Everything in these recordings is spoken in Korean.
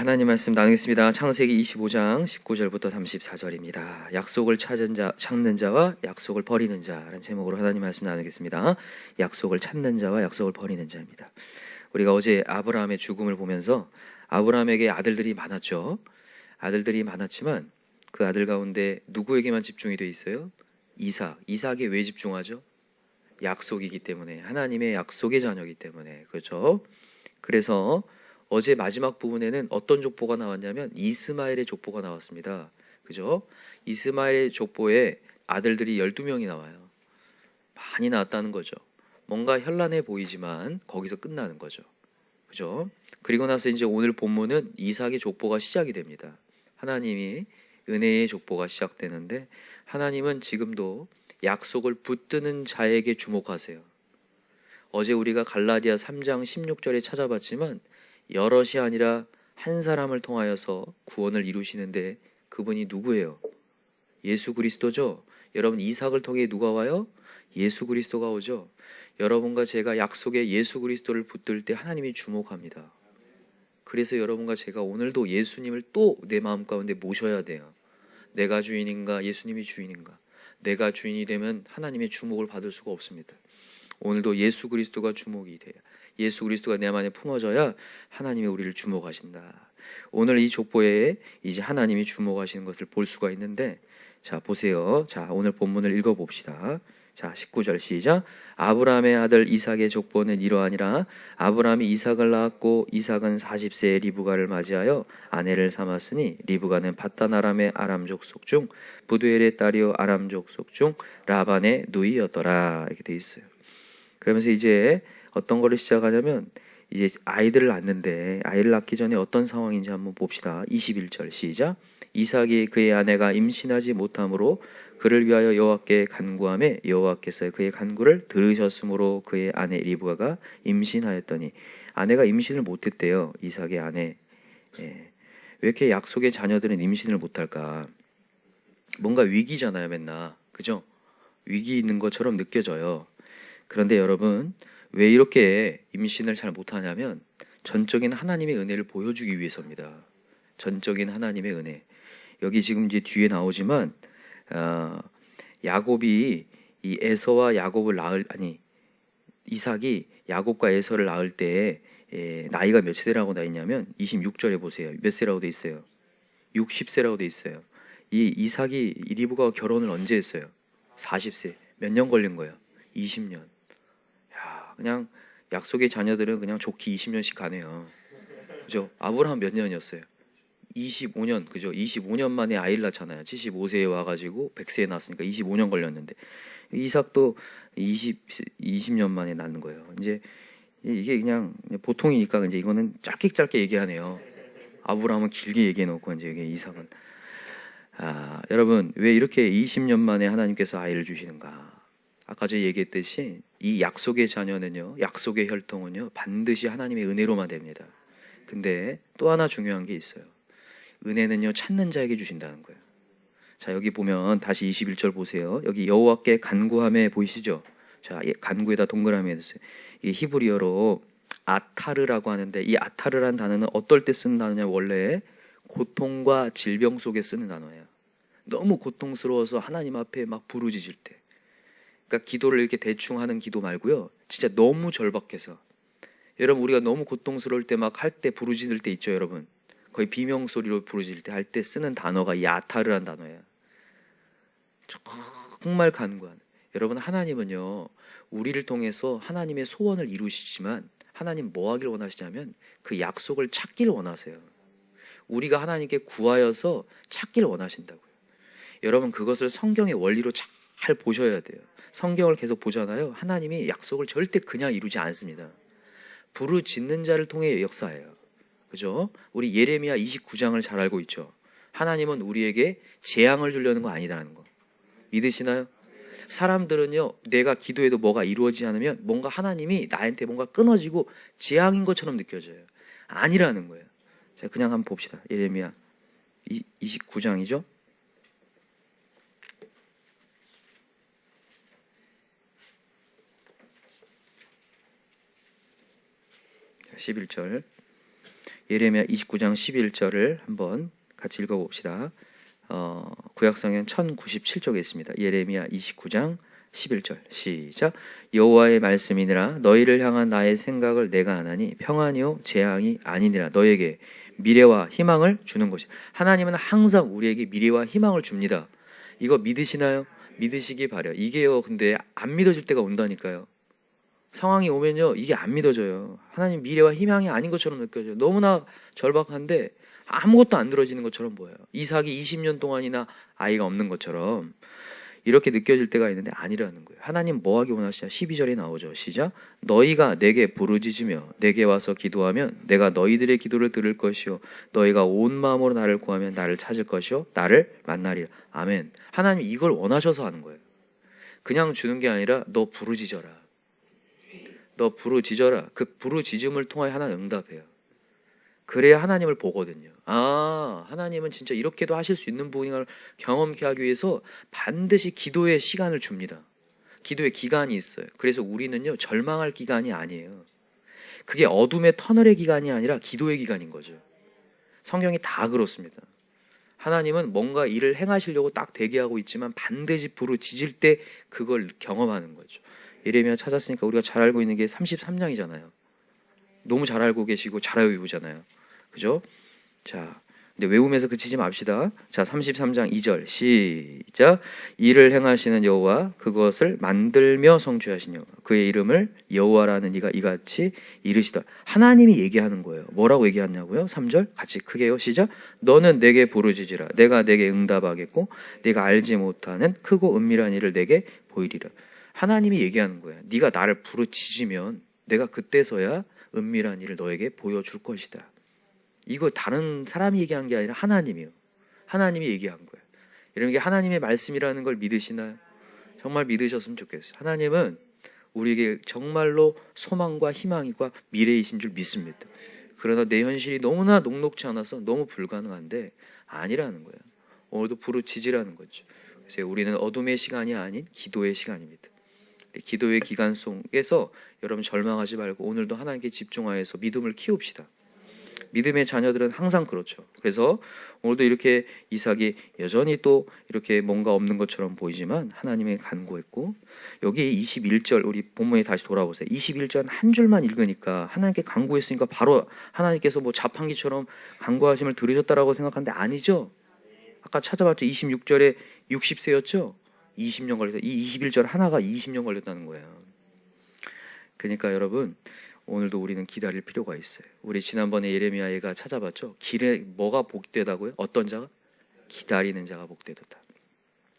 하나님 말씀 나누겠습니다. 창세기 25장 19절부터 34절입니다. 약속을 찾는 자와 약속을 버리는 자라는 제목으로 하나님 말씀 나누겠습니다. 약속을 찾는 자와 약속을 버리는 자입니다. 우리가 어제 아브라함의 죽음을 보면서 아브라함에게 아들들이 많았죠. 아들들이 많았지만 그 아들 가운데 누구에게만 집중이 돼 있어요? 이삭에 왜 집중하죠? 약속이기 때문에, 하나님의 약속의 자녀이기 때문에. 그렇죠? 그래서 어제 마지막 부분에는 어떤 족보가 나왔냐면 이스마엘의 족보가 나왔습니다. 그죠? 이스마엘의 족보에 아들들이 12명이 나와요. 많이 나왔다는 거죠. 뭔가 현란해 보이지만 거기서 끝나는 거죠. 그죠? 그리고 나서 이제 오늘 본문은 이삭의 족보가 시작이 됩니다. 하나님이 은혜의 족보가 시작되는데 하나님은 지금도 약속을 붙드는 자에게 주목하세요. 어제 우리가 갈라디아 3장 16절에 찾아봤지만 여럿이 아니라 한 사람을 통하여서 구원을 이루시는데 그분이 누구예요? 예수 그리스도죠. 여러분, 이삭을 통해 누가 와요? 예수 그리스도가 오죠. 여러분과 제가 약속의 예수 그리스도를 붙들 때 하나님이 주목합니다. 그래서 여러분과 제가 오늘도 예수님을 또 내 마음 가운데 모셔야 돼요. 내가 주인인가 예수님이 주인인가. 내가 주인이 되면 하나님의 주목을 받을 수가 없습니다. 오늘도 예수 그리스도가 주목이 돼요. 예수 그리스도가 내 안에 품어져야 하나님이 우리를 주목하신다. 오늘 이 족보에 이제 하나님이 주목하시는 것을 볼 수가 있는데, 자 보세요. 자 오늘 본문을 읽어봅시다. 자 19절 시작. 아브라함의 아들 이삭의 족보는 이러하니라. 아브라함이 이삭을 낳았고 이삭은 40세에 리브가를 맞이하여 아내를 삼았으니 리브가는 바단 아람의 아람 족속 중 부두엘의 딸이요 아람 족속 중 라반의 누이였더라. 이렇게 돼 있어요. 그러면서 이제 어떤 거를 시작하냐면 이제 아이들을 낳는데 아이를 낳기 전에 어떤 상황인지 한번 봅시다. 21절 시작. 이삭이 그의 아내가 임신하지 못함으로 그를 위하여 여호와께 간구하매 여호와께서 그의 간구를 들으셨으므로 그의 아내 리브가가 임신하였더니, 아내가 임신을 못했대요. 이삭의 아내. 왜 이렇게 약속의 자녀들은 임신을 못할까? 뭔가 위기잖아요, 맨날. 그죠? 위기 있는 것처럼 느껴져요. 그런데 여러분, 왜 이렇게 임신을 잘 못하냐면 전적인 하나님의 은혜를 보여주기 위해서입니다. 전적인 하나님의 은혜. 여기 지금 이제 뒤에 나오지만 야곱이 이 에서와 야곱을 이삭이 야곱과 에서를 낳을 때 나이가 몇 세라고 나 있냐면 26절에 보세요. 몇 세라고 돼 있어요? 60세라고 돼 있어요. 이 이삭이 리브가와 결혼을 언제 했어요? 40세. 몇 년 걸린 거예요? 20년. 그냥 약속의 자녀들은 그냥 좋게 20년씩 가네요. 그죠? 아브라함 몇 년이었어요? 25년. 그죠? 25년 만에 아이를 낳잖아요. 75세에 와가지고 100세에 낳았으니까 25년 걸렸는데, 이삭도 20년 만에 낳는 거예요. 이제 이게 그냥 보통이니까 이제 이거는 짧게 얘기하네요. 아브라함은 길게 얘기해 놓고 이제 이게 이삭은. 여러분, 왜 이렇게 20년 만에 하나님께서 아이를 주시는가? 아까 제가 얘기했듯이 이 약속의 자녀는요, 약속의 혈통은요, 반드시 하나님의 은혜로만 됩니다. 근데 또 하나 중요한 게 있어요. 은혜는요, 찾는 자에게 주신다는 거예요. 자, 여기 보면 다시 21절 보세요. 여기 여호와께 간구하매 보이시죠? 자, 간구에다 동그라미 해주세요. 이 히브리어로 아타르라고 하는데, 이 아타르란 단어는 어떨 때 쓰는 단어냐? 원래 고통과 질병 속에 쓰는 단어예요. 너무 고통스러워서 하나님 앞에 막 부르짖을 때. 그러니까 기도를 이렇게 대충 하는 기도 말고요, 진짜 너무 절박해서. 여러분, 우리가 너무 고통스러울 때 막 할 때 부르짖을 때 있죠, 여러분. 거의 비명소리로 부르짖을 때 할 때 쓰는 단어가 이 아타르란 단어예요. 정말 간구하는. 여러분, 하나님은요, 우리를 통해서 하나님의 소원을 이루시지만 하나님 뭐 하길 원하시냐면 그 약속을 찾길 원하세요. 우리가 하나님께 구하여서 찾길 원하신다고요. 여러분, 그것을 성경의 원리로 잘 보셔야 돼요. 성경을 계속 보잖아요. 하나님이 약속을 절대 그냥 이루지 않습니다. 부르짖는 자를 통해 역사해요. 그죠? 우리 예레미야 29장을 잘 알고 있죠. 하나님은 우리에게 재앙을 주려는 거 아니라는 거 믿으시나요? 사람들은요, 내가 기도해도 뭐가 이루어지지 않으면 뭔가 하나님이 나한테 뭔가 끊어지고 재앙인 것처럼 느껴져요. 아니라는 거예요. 자, 그냥 한번 봅시다. 예레미야 29장이죠. 11절. 예레미야 29장 11절을 한번 같이 읽어봅시다. 구약성경 1097쪽에 있습니다. 예레미야 29장 11절 시작. 여호와의 말씀이니라 너희를 향한 나의 생각을 내가 아나니 평안이요 재앙이 아니니라. 너에게 미래와 희망을 주는 것이. 하나님은 항상 우리에게 미래와 희망을 줍니다. 이거 믿으시나요? 믿으시기 바래요. 이게요 근데 안 믿어질 때가 온다니까요. 상황이 오면요 이게 안 믿어져요. 하나님 미래와 희망이 아닌 것처럼 느껴져요. 너무나 절박한데 아무것도 안 들어지는 것처럼 보여요. 이삭이 20년 동안이나 아이가 없는 것처럼 이렇게 느껴질 때가 있는데 아니라는 거예요. 하나님 뭐 하기 원하시냐? 12절에 나오죠. 시작. 너희가 내게 부르짖으며 내게 와서 기도하면 내가 너희들의 기도를 들을 것이요 너희가 온 마음으로 나를 구하면 나를 찾을 것이요 나를 만나리라. 아멘. 하나님 이걸 원하셔서 하는 거예요. 그냥 주는 게 아니라 너 부르짖어라. 너 부르짖어라. 그 부르짖음을 통하여 하나님 응답해요. 그래야 하나님을 보거든요. 아, 하나님은 진짜 이렇게도 하실 수 있는 분을 경험케 하기 위해서 반드시 기도의 시간을 줍니다. 기도의 기간이 있어요. 그래서 우리는요 절망할 기간이 아니에요. 그게 어둠의 터널의 기간이 아니라 기도의 기간인 거죠. 성경이 다 그렇습니다. 하나님은 뭔가 일을 행하시려고 딱 대기하고 있지만 반드시 부르짖을 때 그걸 경험하는 거죠. 예레미야 찾았으니까 우리가 잘 알고 있는 게 33장이잖아요. 너무 잘 알고 계시고 잘 외우잖아요. 그죠? 자, 근데 외우면서 그치지 맙시다. 자, 33장 2절 시작. 이를 행하시는 여호와 그것을 만들며 성취하신 여호와 그의 이름을 여호와라는 이가 이같이 이르시다. 하나님이 얘기하는 거예요. 뭐라고 얘기하냐고요? 3절 같이 크게요. 시작. 너는 내게 부르짖으라. 내가 내게 응답하겠고 내가 알지 못하는 크고 은밀한 일을 내게 보이리라. 하나님이 얘기하는 거예요. 네가 나를 부르짖으면 내가 그때서야 은밀한 일을 너에게 보여줄 것이다. 이거 다른 사람이 얘기한 게 아니라 하나님이요. 하나님이 얘기한 거예요. 이런 게 하나님의 말씀이라는 걸 믿으시나요? 정말 믿으셨으면 좋겠어요. 하나님은 우리에게 정말로 소망과 희망과 미래이신 줄 믿습니다. 그러나 내 현실이 너무나 녹록지 않아서 너무 불가능한데 아니라는 거예요. 오늘도 부르짖으라는 거죠. 그래서 우리는 어둠의 시간이 아닌 기도의 시간입니다. 기도의 기간 속에서 여러분 절망하지 말고 오늘도 하나님께 집중하여서 믿음을 키웁시다. 믿음의 자녀들은 항상 그렇죠. 그래서 오늘도 이렇게 이삭이 여전히 또 이렇게 뭔가 없는 것처럼 보이지만 하나님의 간구했고 여기 21절 우리 본문에 다시 돌아보세요. 21절 한 줄만 읽으니까 하나님께 간구했으니까 바로 하나님께서 뭐 자판기처럼 간구하심을 들으셨다라고 생각하는데 아니죠. 아까 찾아봤죠. 26절에 60세였죠. 20년 걸렸다. 이 21절 하나가 20년 걸렸다는 거예요. 그러니까 여러분 오늘도 우리는 기다릴 필요가 있어요. 우리 지난번에 예레미야가 찾아봤죠. 길에 뭐가 복되다고요? 어떤 자가? 기다리는 자가 복되도다.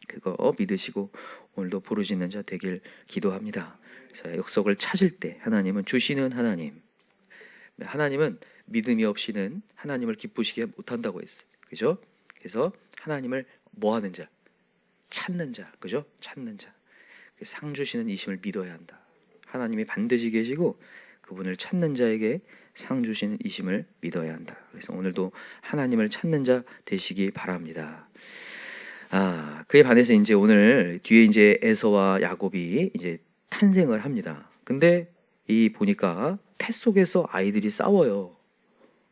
그거 믿으시고 오늘도 부르짖는 자 되길 기도합니다. 그래서 약속을 찾을 때 하나님은 주시는 하나님. 하나님은 믿음이 없이는 하나님을 기쁘시게 못한다고 했어요. 그죠? 그래서 하나님을 뭐 하는 자? 찾는 자. 그죠? 찾는 자. 상 주시는 이심을 믿어야 한다. 하나님이 반드시 계시고 그분을 찾는 자에게 상 주시는 이심을 믿어야 한다. 그래서 오늘도 하나님을 찾는 자 되시기 바랍니다. 그에 반해서 이제 오늘 뒤에 이제 에서와 야곱이 이제 탄생을 합니다. 근데 이 보니까 태 속에서 아이들이 싸워요.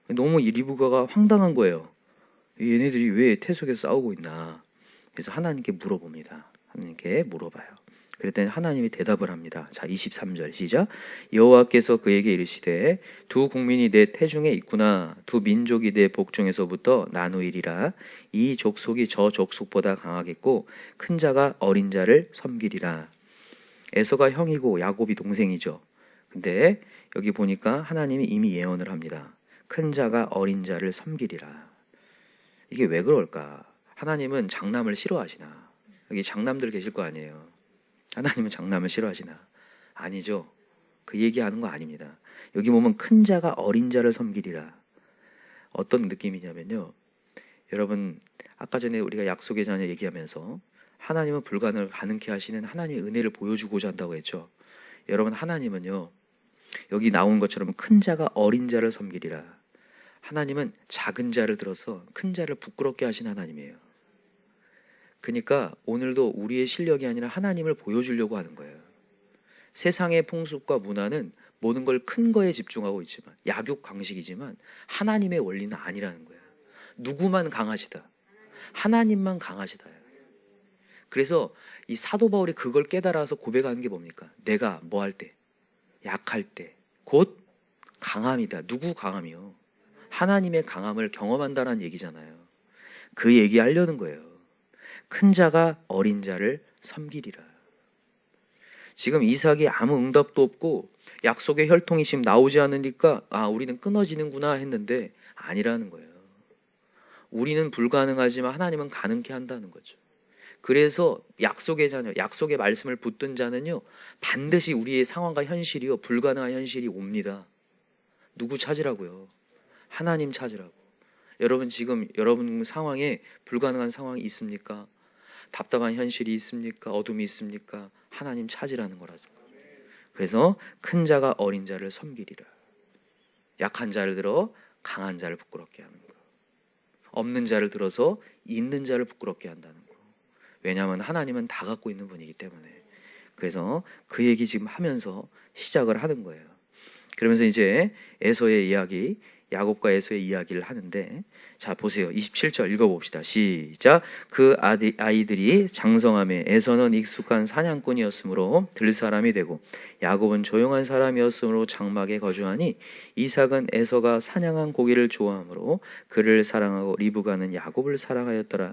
너무 이 리브가가 황당한 거예요. 얘네들이 왜 태 속에서 싸우고 있나? 그래서 하나님께 물어봅니다. 하나님께 물어봐요. 그랬더니 하나님이 대답을 합니다. 자, 23절 시작. 여호와께서 그에게 이르시되 두 국민이 내 태중에 있구나. 두 민족이 내 복중에서부터 나누이리라. 이 족속이 저 족속보다 강하겠고 큰 자가 어린 자를 섬기리라. 에서가 형이고 야곱이 동생이죠. 근데 여기 보니까 하나님이 이미 예언을 합니다. 큰 자가 어린 자를 섬기리라. 이게 왜 그럴까? 하나님은 장남을 싫어하시나? 여기 장남들 계실 거 아니에요. 하나님은 장남을 싫어하시나? 아니죠. 그 얘기하는 거 아닙니다. 여기 보면 큰 자가 어린 자를 섬기리라. 어떤 느낌이냐면요. 여러분 아까 전에 우리가 약속의 자녀 얘기하면서 하나님은 불가능을 가능케 하시는 하나님의 은혜를 보여주고자 한다고 했죠. 여러분 하나님은요. 여기 나온 것처럼 큰 자가 어린 자를 섬기리라. 하나님은 작은 자를 들어서 큰 자를 부끄럽게 하신 하나님이에요. 그러니까 오늘도 우리의 실력이 아니라 하나님을 보여주려고 하는 거예요. 세상의 풍습과 문화는 모든 걸 큰 거에 집중하고 있지만 약육강식이지만 하나님의 원리는 아니라는 거예요. 누구만 강하시다. 하나님만 강하시다. 그래서 이 사도 바울이 그걸 깨달아서 고백하는 게 뭡니까? 내가 뭐 할 때? 약할 때. 곧 강함이다. 누구 강함이요? 하나님의 강함을 경험한다는 얘기잖아요. 그 얘기하려는 거예요. 큰 자가 어린 자를 섬기리라. 지금 이삭이 아무 응답도 없고 약속의 혈통이 지금 나오지 않으니까 우리는 끊어지는구나 했는데 아니라는 거예요. 우리는 불가능하지만 하나님은 가능케 한다는 거죠. 그래서 약속의 자녀, 약속의 말씀을 붙든 자는요, 반드시 우리의 상황과 현실이요, 불가능한 현실이 옵니다. 누구 찾으라고요? 하나님 찾으라고. 여러분 지금 여러분 상황에 불가능한 상황이 있습니까? 답답한 현실이 있습니까? 어둠이 있습니까? 하나님 찾으라는 거라죠. 그래서 큰 자가 어린 자를 섬기리라. 약한 자를 들어 강한 자를 부끄럽게 하는 거. 없는 자를 들어서 있는 자를 부끄럽게 한다는 거. 왜냐하면 하나님은 다 갖고 있는 분이기 때문에. 그래서 그 얘기 지금 하면서 시작을 하는 거예요. 그러면서 이제 에서의 이야기, 야곱과 에서의 이야기를 하는데, 자 보세요. 27절 읽어봅시다. 시작. 그 아이들이 장성함에 에서는 익숙한 사냥꾼이었으므로 들사람이 되고 야곱은 조용한 사람이었으므로 장막에 거주하니 이삭은 에서가 사냥한 고기를 좋아하므로 그를 사랑하고 리브가는 야곱을 사랑하였더라.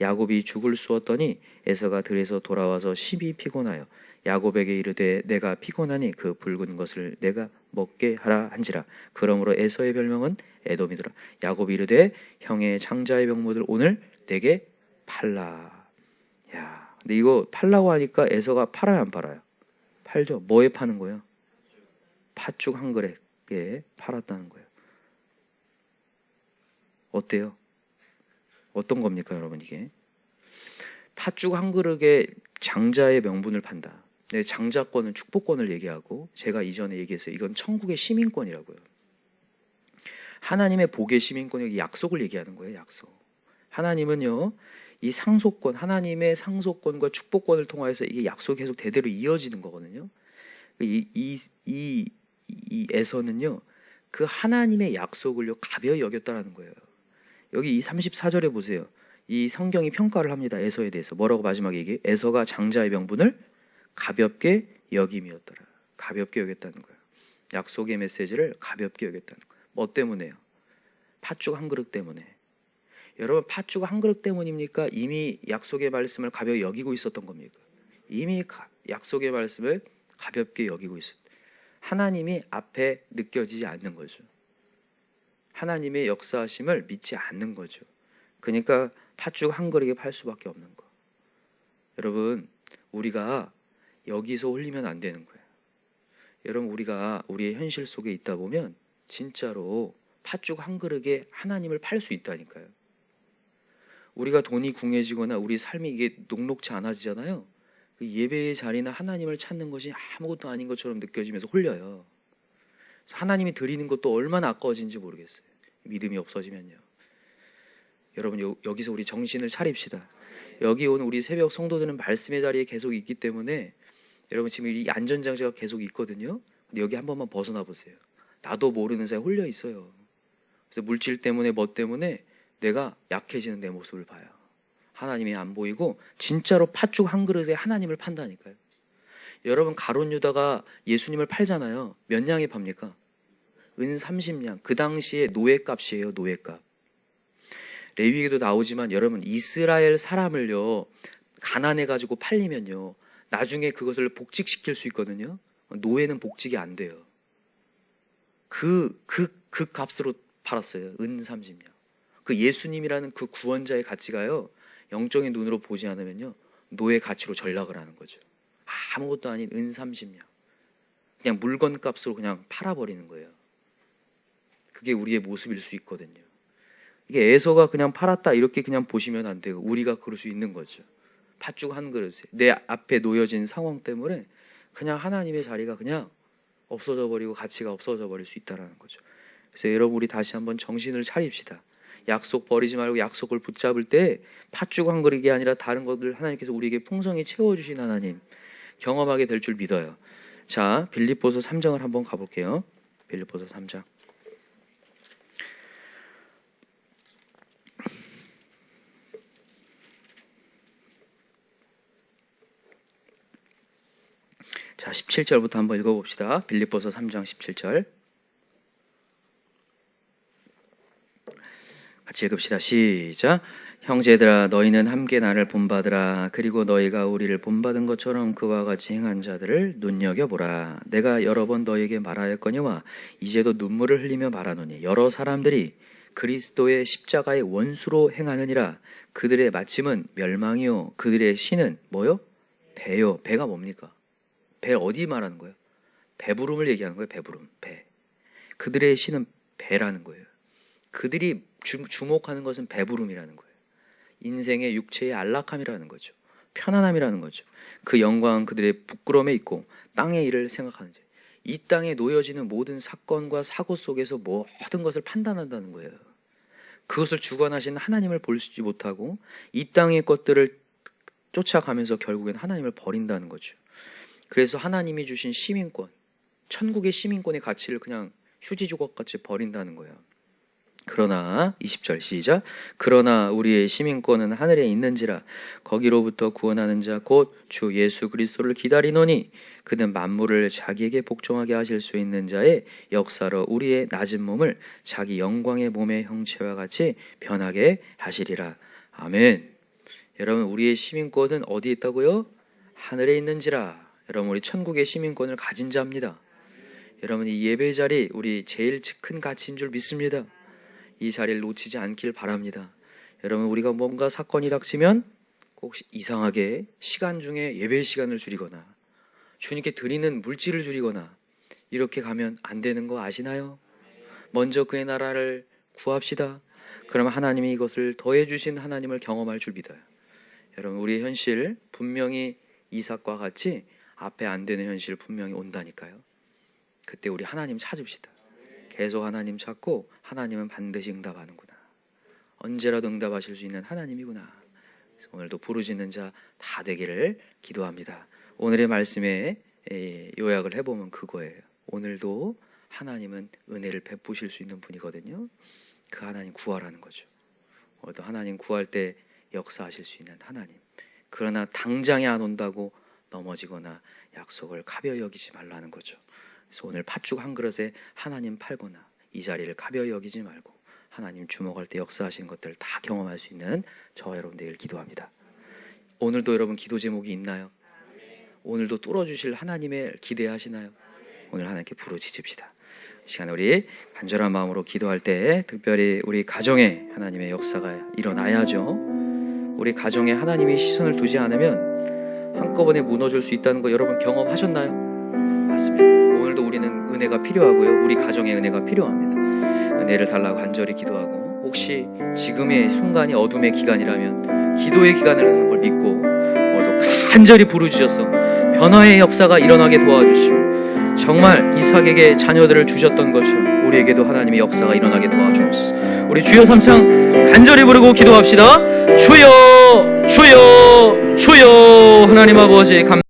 야곱이 죽을 쑤었더니 에서가 들에서 돌아와서 심히 피곤하여 야곱에게 이르되 내가 피곤하니 그 붉은 것을 내가 먹게 하라 한지라. 그러므로 에서의 별명은 에돔이더라. 야곱이 이르되 형의 장자의 명물을 오늘 내게 팔라. 야, 근데 이거 팔라고 하니까 에서가 팔아요, 안 팔아요? 팔죠. 뭐에 파는 거예요? 팥죽 한 그릇에 팔았다는 거예요. 어때요? 어떤 겁니까, 여러분 이게? 팥죽 한 그릇에 장자의 명분을 판다. 네, 장자권은 축복권을 얘기하고 제가 이전에 얘기했어요. 이건 천국의 시민권이라고요. 하나님의 복의 시민권이 약속을 얘기하는 거예요. 약속. 하나님은요, 이 상속권, 하나님의 상속권과 축복권을 통해서 이게 약속이 계속 대대로 이어지는 거거든요. 이 에서는요, 그 하나님의 약속을요 가벼이 여겼다라는 거예요. 여기 이 34절에 보세요. 이 성경이 평가를 합니다. 에서에 대해서 뭐라고 마지막에 얘기해? 에서가 장자의 명분을 가볍게 여김이었더라. 가볍게 여겼다는 거예요. 약속의 메시지를 가볍게 여겼다는 거예요. 뭐 때문에요? 팥죽 한 그릇 때문에. 여러분 팥죽 한 그릇 때문입니까? 이미 약속의 말씀을 가볍게 여기고 있었던 겁니까? 이미 약속의 말씀을 가볍게 여기고 있었어요. 하나님이 앞에 느껴지지 않는 거죠. 하나님의 역사하심을 믿지 않는 거죠. 그러니까 팥죽 한 그릇에 팔 수밖에 없는 거. 여러분 우리가 여기서 홀리면 안 되는 거예요. 여러분 우리가 우리의 현실 속에 있다 보면 진짜로 팥죽 한 그릇에 하나님을 팔 수 있다니까요. 우리가 돈이 궁해지거나 우리 삶이 이게 녹록치 않아지잖아요. 그 예배의 자리나 하나님을 찾는 것이 아무것도 아닌 것처럼 느껴지면서 홀려요. 하나님이 드리는 것도 얼마나 아까워진지 모르겠어요. 믿음이 없어지면요. 여러분 여기서 우리 정신을 차립시다. 여기 온 우리 새벽 성도들은 말씀의 자리에 계속 있기 때문에 여러분 지금 이 안전장치가 계속 있거든요. 근데 여기 한 번만 벗어나 보세요. 나도 모르는 사이에 홀려 있어요. 그래서 물질 때문에 뭐 때문에 내가 약해지는 내 모습을 봐요. 하나님이 안 보이고 진짜로 팥죽 한 그릇에 하나님을 판다니까요. 여러분 가룟 유다가 예수님을 팔잖아요. 몇 냥에 팝니까? 은 30냥. 그 당시에 노예값이에요. 노예값. 레위기도 나오지만 여러분 이스라엘 사람을요 가난해가지고 팔리면요 나중에 그것을 복직시킬 수 있거든요. 노예는 복직이 안 돼요. 그 값으로 팔았어요. 은 30냥. 그 예수님이라는 그 구원자의 가치가요 영적인 눈으로 보지 않으면요 노예 가치로 전락을 하는 거죠. 아무것도 아닌 은 30냥. 그냥 물건 값으로 그냥 팔아버리는 거예요. 그게 우리의 모습일 수 있거든요. 이게 에서가 그냥 팔았다 이렇게 그냥 보시면 안 돼요. 우리가 그럴 수 있는 거죠. 팥죽 한 그릇에 내 앞에 놓여진 상황 때문에 그냥 하나님의 자리가 그냥 없어져 버리고 가치가 없어져 버릴 수 있다는 거죠. 그래서 여러분 우리 다시 한번 정신을 차립시다. 약속 버리지 말고 약속을 붙잡을 때 팥죽 한 그릇이 아니라 다른 것들 하나님께서 우리에게 풍성히 채워주신 하나님 경험하게 될 줄 믿어요. 자, 빌립보서 3장을 한번 가볼게요. 빌립보서 3장. 자, 17절부터 한번 읽어봅시다. 빌립보서 3장 17절. 같이 읽읍시다. 시작. 형제들아, 너희는 함께 나를 본받으라. 그리고 너희가 우리를 본받은 것처럼 그와 같이 행한 자들을 눈여겨보라. 내가 여러 번 너희에게 말하였거니와 이제도 눈물을 흘리며 말하노니 여러 사람들이 그리스도의 십자가의 원수로 행하느니라. 그들의 마침은 멸망이요 그들의 신은 뭐요? 배요. 배가 뭡니까? 배 어디 말하는 거예요? 배부름을 얘기하는 거예요. 배부름. 배. 그들의 신은 배라는 거예요. 그들이 주목하는 것은 배부름이라는 거예요. 인생의 육체의 안락함이라는 거죠. 편안함이라는 거죠. 그 영광은 그들의 부끄러움에 있고 땅의 일을 생각하는 자. 이 땅에 놓여지는 모든 사건과 사고 속에서 모든 것을 판단한다는 거예요. 그것을 주관하시는 하나님을 보지 못하고 이 땅의 것들을 쫓아가면서 결국엔 하나님을 버린다는 거죠. 그래서 하나님이 주신 시민권, 천국의 시민권의 가치를 그냥 휴지 조각같이 버린다는 거예요. 그러나 20절 시작. 그러나 우리의 시민권은 하늘에 있는지라 거기로부터 구원하는 자 곧 주 예수 그리스도를 기다리노니 그는 만물을 자기에게 복종하게 하실 수 있는 자의 역사로 우리의 낮은 몸을 자기 영광의 몸의 형체와 같이 변하게 하시리라. 아멘. 여러분, 우리의 시민권은 어디에 있다고요? 하늘에 있는지라. 여러분, 우리 천국의 시민권을 가진 자입니다. 여러분, 이 예배 자리 우리 제일 큰 가치인 줄 믿습니다. 이 자리를 놓치지 않길 바랍니다. 여러분, 우리가 뭔가 사건이 닥치면 꼭 이상하게 시간 중에 예배 시간을 줄이거나 주님께 드리는 물질을 줄이거나 이렇게 가면 안 되는 거 아시나요? 먼저 그의 나라를 구합시다. 그러면 하나님이 이것을 더해 주신 하나님을 경험할 줄 믿어요. 여러분, 우리의 현실 분명히 이삭과 같이 앞에 안 되는 현실 분명히 온다니까요. 그때 우리 하나님 찾읍시다. 계속 하나님 찾고 하나님은 반드시 응답하는구나. 언제라도 응답하실 수 있는 하나님이구나. 그래서 오늘도 부르짖는 자 다 되기를 기도합니다. 오늘의 말씀에 요약을 해보면 그거예요. 오늘도 하나님은 은혜를 베푸실 수 있는 분이거든요. 그 하나님 구하라는 거죠. 오늘도 하나님 구할 때 역사하실 수 있는 하나님. 그러나 당장에 안 온다고 넘어지거나 약속을 가벼이 여기지 말라는 거죠. 그래서 오늘 팥죽 한 그릇에 하나님 팔거나 이 자리를 가벼이 여기지 말고 하나님 주목할 때 역사하시는 것들을 다 경험할 수 있는 저와 여러분 되길 기도합니다. 오늘도 여러분 기도 제목이 있나요? 오늘도 뚫어주실 하나님을 기대하시나요? 오늘 하나님께 부르짖읍시다. 이 시간에 우리 간절한 마음으로 기도할 때 특별히 우리 가정에 하나님의 역사가 일어나야죠. 우리 가정에 하나님이 시선을 두지 않으면 한꺼번에 무너질 수 있다는 거 여러분 경험하셨나요? 맞습니다. 오늘도 우리는 은혜가 필요하고요. 우리 가정에 은혜가 필요합니다. 은혜를 달라고 간절히 기도하고 혹시 지금의 순간이 어둠의 기간이라면 기도의 기간을 걸 믿고 오늘도 간절히 부르짖어서 변화의 역사가 일어나게 도와주시고 정말 이삭에게 자녀들을 주셨던 것처럼 우리에게도 하나님의 역사가 일어나게 도와주옵소서. 우리 주여 삼창 간절히 부르고 기도합시다. 주여 주여 주여. 하나님 아버지